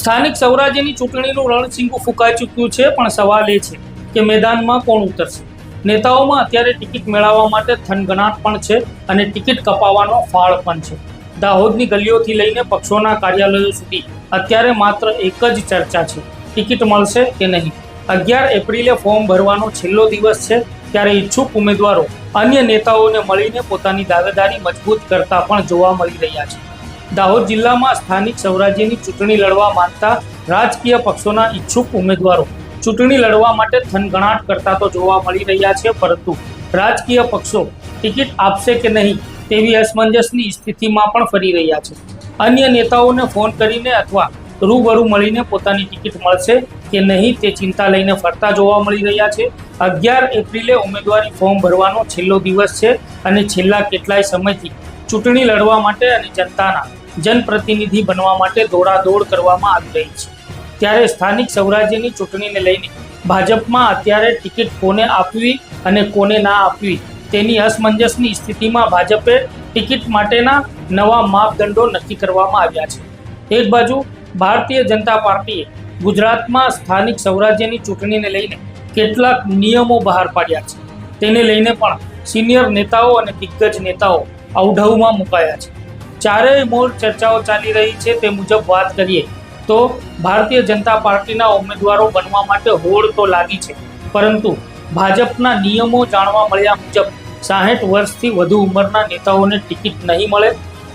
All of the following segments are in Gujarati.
સ્થાનિક સ્વરાજ્યની ચૂંટણીનું રણસિંગું ફૂંકાઈ ચૂક્યું છે, પણ સવાલ એ છે કે મેદાનમાં કોણ ઉતરશે. નેતાઓમાં અત્યારે ટિકિટ મેળવવા માટે થનગનાટ પણ છે અને ટિકિટ કપાવવાનો ફાળ પણ છે. દાહોદની ગલીઓથી લઈને પક્ષોના કાર્યાલયો સુધી અત્યારે માત્ર એક જ ચર્ચા છે, ટિકિટ મળશે કે નહીં. 11 એપ્રિલે ફોર્મ ભરવાનો છેલ્લો દિવસ છે, ત્યારે ઈચ્છુક ઉમેદવારો અન્ય નેતાઓને મળીને પોતાની દાવેદારી મજબૂત કરતા પણ જોવા મળી રહ્યા છે. દાહોદ જિલ્લામાં સ્થાનિક સ્વરાજ્યની ચૂંટણી લડવા માંગતા રાજકીય પક્ષોના ઈચ્છુક ઉમેદવારો ચૂંટણી લડવા માટે થનગણાટ કરતા તો જોવા મળી રહ્યા છે, પરંતુ રાજકીય પક્ષો ટિકિટ આપશે કે નહીં તેવી અસમંજસની સ્થિતિમાં પણ ફરી રહ્યા છે. અન્ય નેતાઓને ફોન કરીને અથવા રૂબરૂ મળીને પોતાની ટિકિટ મળશે કે નહીં તે ચિંતા લઈને ફરતા જોવા મળી રહ્યા છે. 11 એપ્રિલે ઉમેદવારી ફોર્મ ભરવાનો છેલ્લો દિવસ છે અને છેલ્લા કેટલાય સમયથી ચૂંટણી લડવા માટે અને જનતાના જનપ્રતિનિધિ બનવા માટે દોડાદોડ કરવામાં આવી રહી છે. ત્યારે સ્થાનિક સ્વરાજ્યની ચૂંટણીને લઈને ભાજપમાં અત્યારે ટિકિટ કોને આપવી અને કોને ના આપવી તેની અસમંજસની સ્થિતિમાં ભાજપે ટિકિટ માટેના નવા માપદંડો નક્કી કરવામાં આવ્યા છે. એક બાજુ ભારતીય જનતા પાર્ટીએ ગુજરાતમાં સ્થાનિક સ્વરાજ્યની ચૂંટણીને લઈને કેટલાક નિયમો બહાર પાડ્યા છે. તેને લઈને પણ સિનિયર નેતાઓ અને દિગ્ગજ નેતાઓ અવઢવમાં મુકાયા છે. ચારેય મોર ચર્ચાઓ ચાલી રહી છે. તે મુજબ વાત કરીએ તો ભારતીય જનતા પાર્ટીના ઉમેદવારો બનવા માટે હોડ તો લાગી છે, પરંતુ ભાજપના નિયમો જાણવા મળ્યા મુજબ 60 વર્ષથી વધુ ઉંમરના નેતાઓને ટિકિટ નહીં મળે.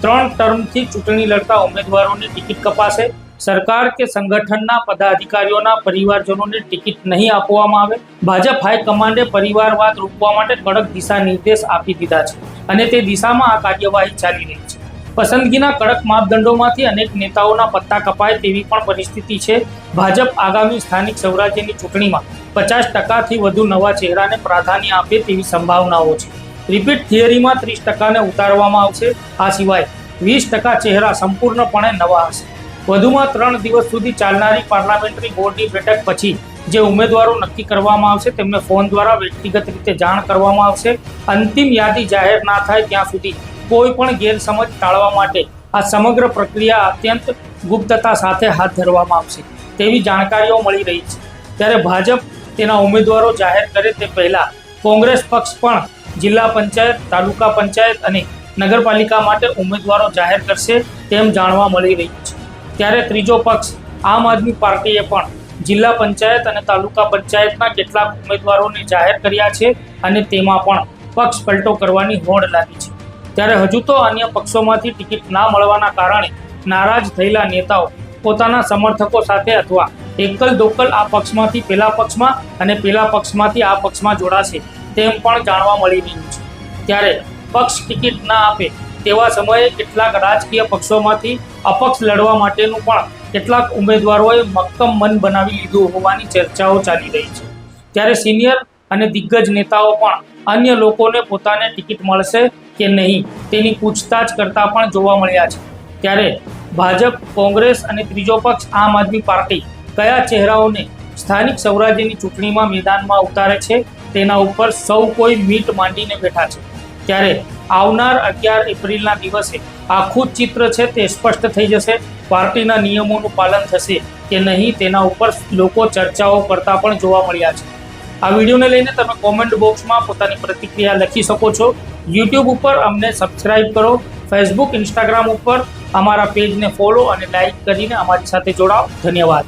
3 ટર્મથી ચૂંટણી લડતા ઉમેદવારોને ટિકિટ કપાશે. સરકાર કે સંગઠનના પદાધિકારીઓના પરિવારજનોને ટિકિટ નહીં આપવામાં આવે. ભાજપ હાઈકમાન્ડે પરિવારવાદ રોકવા માટે કડક દિશા નિર્દેશ આપી દીધા છે અને તે દિશામાં આ કાર્યવાહી ચાલી રહી છે. પસંદગીના કડક માપદંડોમાંથી અનેક નેતાઓના પત્તા કપાય તેવી પણ પરિસ્થિતિ છે. ભાજપ આગામી સ્થાનિક સ્વરાજ્યની ચૂંટણીમાં 50%થી વધુ નવા ચહેરાને પ્રાધાન્ય આપે તેવી સંભાવનાઓ છે. રિપીટ થિયરીમાં 30%ને ઉતારવામાં આવશે. આ સિવાય 20% ચહેરા સંપૂર્ણપણે નવા હશે. વધુમાં 3 દિવસ સુધી ચાલનારી પાર્લામેન્ટરી બોર્ડની બેઠક પછી જે ઉમેદવારો નક્કી કરવામાં આવશે તેમને ફોન દ્વારા વ્યક્તિગત રીતે જાણ કરવામાં આવશે. અંતિમ યાદી જાહેર ના થાય ત્યાં સુધી કોઈ પણ ગેરસમજ ટાળવા માટે આ સમગ્ર પ્રક્રિયા અત્યંત ગુપ્તતા સાથે હાથ ધરવામાં આવશે તેવી જાણકારીઓ મળી રહી છે. ત્યારે ભાજપ તેના ઉમેદવારો જાહેર કરે તે પહેલા કોંગ્રેસ પક્ષ પણ જિલ્લા પંચાયત, તાલુકા પંચાયત અને નગરપાલિકા માટે ઉમેદવારો જાહેર કરશે તેમ જાણવા મળી રહ્યું છે. ત્યારે ત્રીજો પક્ષ આમ આદમી પાર્ટીએ પણ જિલ્લા પંચાયત અને તાલુકા પંચાયતના કેટલાક ઉમેદવારોને જાહેર કર્યા છે અને તેમાં પણ પક્ષ પલટો કરવાની હોડ લાગી છે. ત્યારે હજુ તો અન્ય પક્ષોમાંથી ટિકિટ ના મળવાના કારણે નારાજ થયેલા નેતાઓ પોતાના સમર્થકો સાથે અથવા એકલ દોકલ આ પક્ષમાંથી પેલા પક્ષમાં અને પેલા પક્ષમાંથી આ પક્ષમાં જોડાશે તેમ પણ જાણવા મળી રહ્યું છે. ત્યારે પક્ષ ટિકિટ ના આપે તેવા સમયે કેટલાક રાજકીય પક્ષોમાંથી અપક્ષ લડવા માટેનું પણ કેટલાક ઉમેદવારોએ મક્કમ મન બનાવી લીધું હોવાની ચર્ચાઓ ચાલી રહી છે. ત્યારે સિનિયર અને દિગ્ગજ નેતાઓ પણ અન્ય લોકોને પોતાને ટિકિટ મળશે કે નહીં તેની પૂછતાછ કરતા પણ જોવા મળ્યા છે. ત્યારે ભાજપ, કોંગ્રેસ અને ત્રીજો પક્ષ આમ આદમી પાર્ટી કયા ચહેરાઓને સ્થાનિક સ્વરાજ્યની ચૂંટણીમાં મેદાનમાં ઉતારે છે તેના ઉપર સૌ કોઈ મીટ માંડીને બેઠા છે. ત્યારે આવનાર 11 એપ્રિલના દિવસે આખું ચિત્ર છે તે સ્પષ્ટ થઈ જશે. પાર્ટીના નિયમોનું પાલન થશે કે નહીં તેના ઉપર લોકો ચર્ચાઓ કરતા પણ જોવા મળ્યા છે. આ વિડીયોને લઈને તમે કોમેન્ટ બોક્સમાં પોતાની પ્રતિક્રિયા લખી શકો છો. યુટ્યુબ ઉપર અમને સબસ્ક્રાઇબ કરો. ફેસબુક, ઇન્સ્ટાગ્રામ ઉપર અમારા પેજને ફોલો અને લાઇક કરીને અમારી સાથે જોડાઓ. ધન્યવાદ.